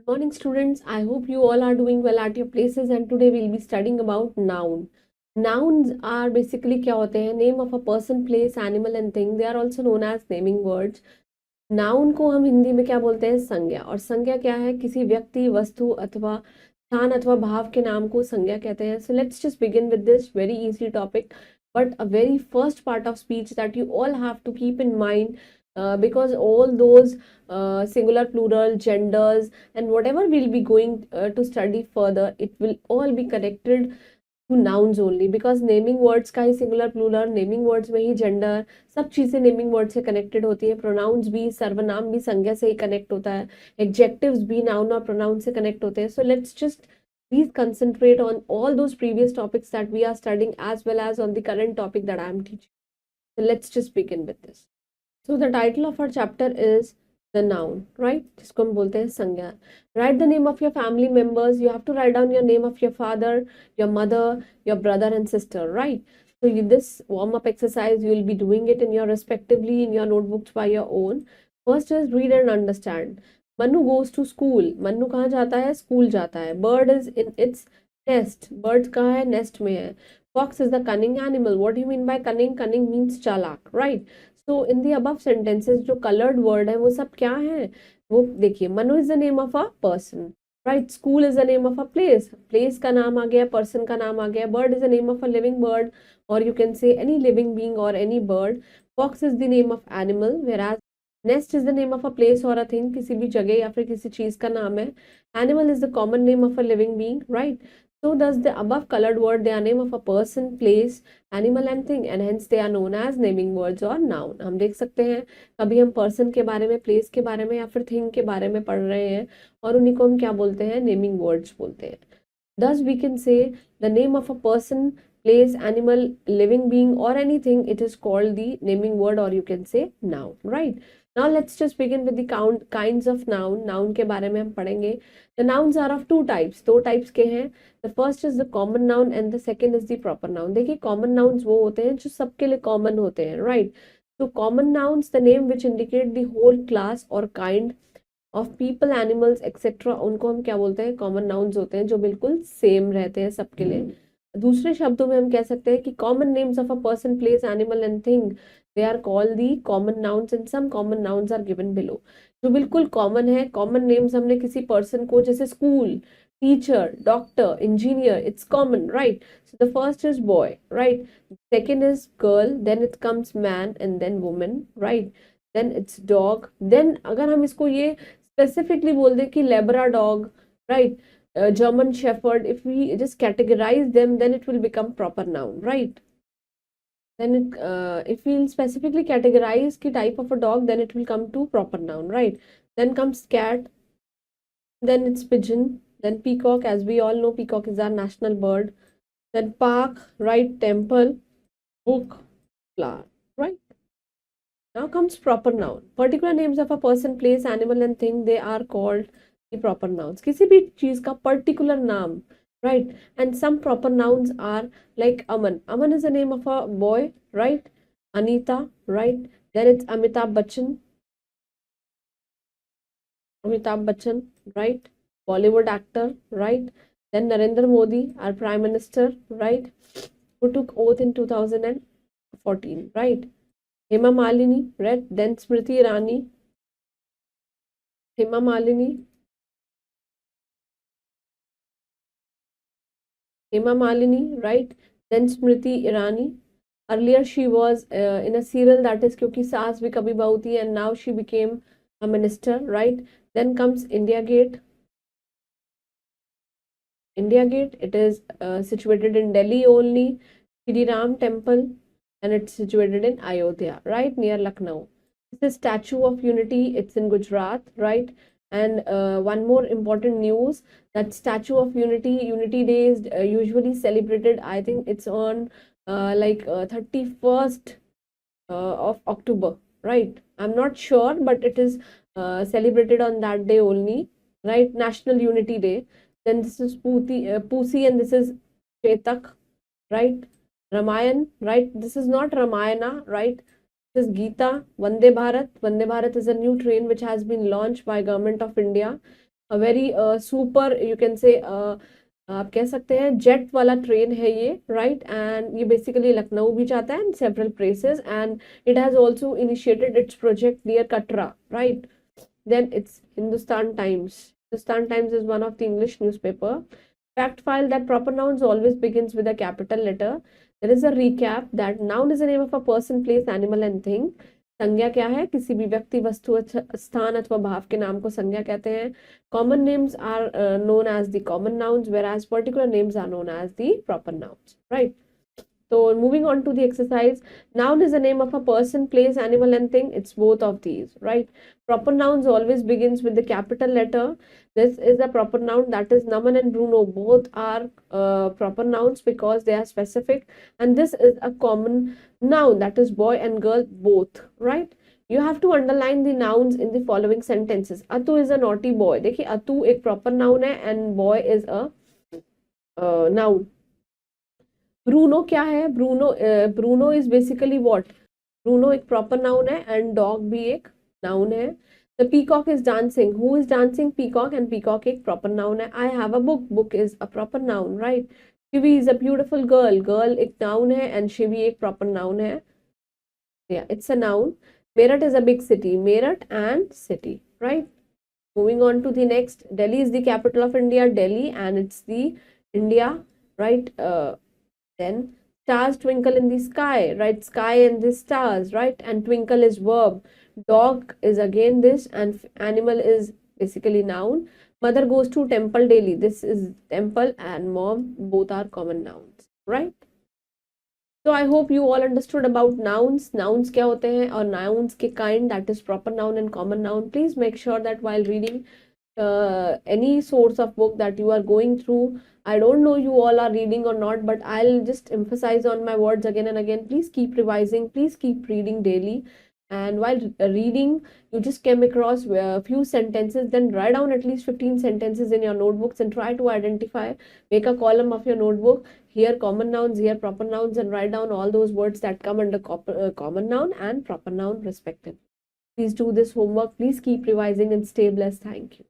Good morning, students. I hope you all are doing well at your places, and today we'll be studying about noun. Nouns are basically क्या होते हैं? Name of a person, place, animal and thing. They are also known as naming words. Noun को हम हिंदी में क्या बोलते हैं? संज्ञा। और संज्ञा क्या है? किसी व्यक्ति, वस्तु अथवा स्थान अथवा भाव के नाम को संज्ञा कहते हैं. So let's just begin with this very easy topic, but a very first part of speech that you all have to keep in mind, because all those singular, plural, genders and whatever we'll be going to study further, it will all be connected to nouns only, because naming words का ही singular, plural, naming words में ही gender, सब चीजें naming word से connected होती है. pronouns भी, सर्वनाम भी संज्ञा से ही connect होता है, adjectives भी noun और pronoun से connect होते हैं. So let's just please concentrate on all those previous topics that we are studying as well as on the current topic that I am teaching. So let's just begin with this. So the title of our chapter is the noun, right? जिसको हम बोलते हैं संज्ञा. Write the name of your family members. You have to write down your name of your father, your mother, your brother and sister, right? So this warm-up exercise, you will be doing it in your respectively in your notebooks by your own. First is read and understand. Manu goes to school. Manu कहाँ जाता है? School जाता है. Bird is in its nest. Bird कहाँ है? Nest में है. Fox is the cunning animal. What do you mean by cunning? Cunning means चालाक, right? So in the above sentences जो कलर्ड वर्ड है वो सब क्या है? वो देखिए, Manu is the name of a person, right? School is the name of a place, place का नाम आ गया, पर्सन का नाम आ गया. Bird is the name of a living bird, और you can say any living being और any bird. Fox is the name of animal, whereas nest is the name of a place और a thing, किसी भी जगह या फिर किसी चीज का नाम है. Animal is the common name of a living being, right? So does the above colored word, they are name of a person, place, animal and thing, and hence they are known as naming words or noun. हम देख सकते हैं कभी हम person के बारे में, place के बारे में या फिर thing के बारे में पढ़ रहे हैं और उन्हीं को हम क्या बोलते हैं? naming words बोलते हैं. Thus we can say the name of a person, place, animal, living being or anything, it is called the naming word or you can say noun, right? Now let's just begin with the kinds of noun. Noun के बारे में हम पढ़ेंगे. The nouns are of two types. दो types के हैं. The first is the common noun and the second is the proper noun. देखिए, common nouns वो होते हैं जो सबके लिए common होते हैं, right? So common nouns, the name which indicate the whole class or kind of people, animals, etc. उनको हम क्या बोलते हैं? common nouns होते हैं जो बिल्कुल same रहते हैं सबके लिए. दूसरे शब्दों में हम कह सकते हैं कि common names of a person, place, animal and thing, they are called the common nouns and some common nouns are given below. जो बिल्कुल common है, common names हमने किसी person को, जैसे school, teacher, doctor, engineer, it's common, right? So the first is boy, right? Second is girl, then it comes man and then woman, right? Then it's dog. Then अगर हम इसको ये specifically बोल दें कि labrador, right? German shepherd, if we just categorize them, then it will become proper noun, right? Then if we'll specifically categorize the type of a dog, then it will come to proper noun, right? Then comes cat, then it's pigeon, then peacock, as we all know, peacock is our national bird. Then park, right? Temple, book, flower, right? Now comes proper noun. Particular names of a person, place, animal and thing, they are called the proper nouns. किसी भी चीज का particular नाम, right? And some proper nouns are like Aman. Aman is the name of a boy, right? Anita, right? Then it's Amitabh Bachchan. Amitabh Bachchan, right? Bollywood actor, right? Then Narendra Modi, our Prime Minister, right? Who took oath in 2014, right? Hema Malini, right? Then Smriti Irani. Hema Malini. Hema Malini, right? Then Smriti Irani. Earlier she was in a serial, that is Kyunki Saas Bhi Kabhi Bahu Thi, and now she became a minister, right? Then comes India Gate. India Gate, it is situated in Delhi only. Shri Ram Temple, and it's situated in Ayodhya, right, near Lucknow. This is Statue of Unity, it's in Gujarat, right? And one more important news, that Statue of Unity, Unity Day is usually celebrated, I think it's on 31st of October, right? I'm not sure, but it is celebrated on that day only, right? National Unity Day. Then this is Pusi and this is Chetak, right? Ramayan, right? This is not Ramayana, right? This is Gita. Vande Bharat. Vande Bharat is a new train which has been launched by Government of India. a very super, you can say, आप कह सकते हैं jet वाला train है ये, right, and ये basically Lucknow भी जाता है and several places, and it has also initiated it's project near Katra, right. Then it's Hindustan Times. Hindustan Times is one of the English newspaper. Fact file that proper nouns always begins with a capital letter. There is a recap that noun is the name of a person, place, animal and thing. संज्ञा क्या है? किसी भी व्यक्ति, वस्तु, स्थान अथवा भाव के नाम को संज्ञा कहते हैं. Common names are known as the common nouns, whereas particular names are known as the proper nouns, right? So moving on to the exercise, noun is the name of a person, place, animal and thing. It's both of these, right? Proper nouns always begins with the capital letter. This is a proper noun, that is Naman and Bruno. Both are proper nouns because they are specific. And this is a common noun, that is boy and girl both, right? You have to underline the nouns in the following sentences. Atu is a naughty boy. देखिए Atu एक proper noun है and boy is a noun. Bruno क्या है? Bruno is basically what? Bruno एक proper noun है and dog भी एक noun है. The peacock is dancing. Who is dancing? Peacock, and peacock एक प्रॉपर नाउन है. I have a book. Book is a proper noun, right. Shivi is a beautiful girl. Girl एक noun है and Shivi एक proper noun है. It's a noun. Meerut is a big city. Meerut and city, right. Moving on to the next, Delhi is the capital of India. Delhi, and it's the India, right? Then stars twinkle in the sky, right? Sky and the stars, right? And twinkle is verb. Dog is again this, and animal is basically noun. Mother goes to temple daily. This is temple, and mom, both are common nouns, right? So I hope you all understood about nouns. Nouns क्या होते हैं और nouns के kind, that is proper noun and common noun. Please make sure that while reading any source of book that you are going through, I don't know you all are reading or not, but I'll just emphasize on my words again and again. Please keep revising, please keep reading daily. And while reading, you just came across a few sentences, then write down at least 15 sentences in your notebooks and try to identify, make a column of your notebook. Here common nouns, here proper nouns, and write down all those words that come under common noun and proper noun respectively. Please do this homework. Please keep revising and stay blessed. Thank you.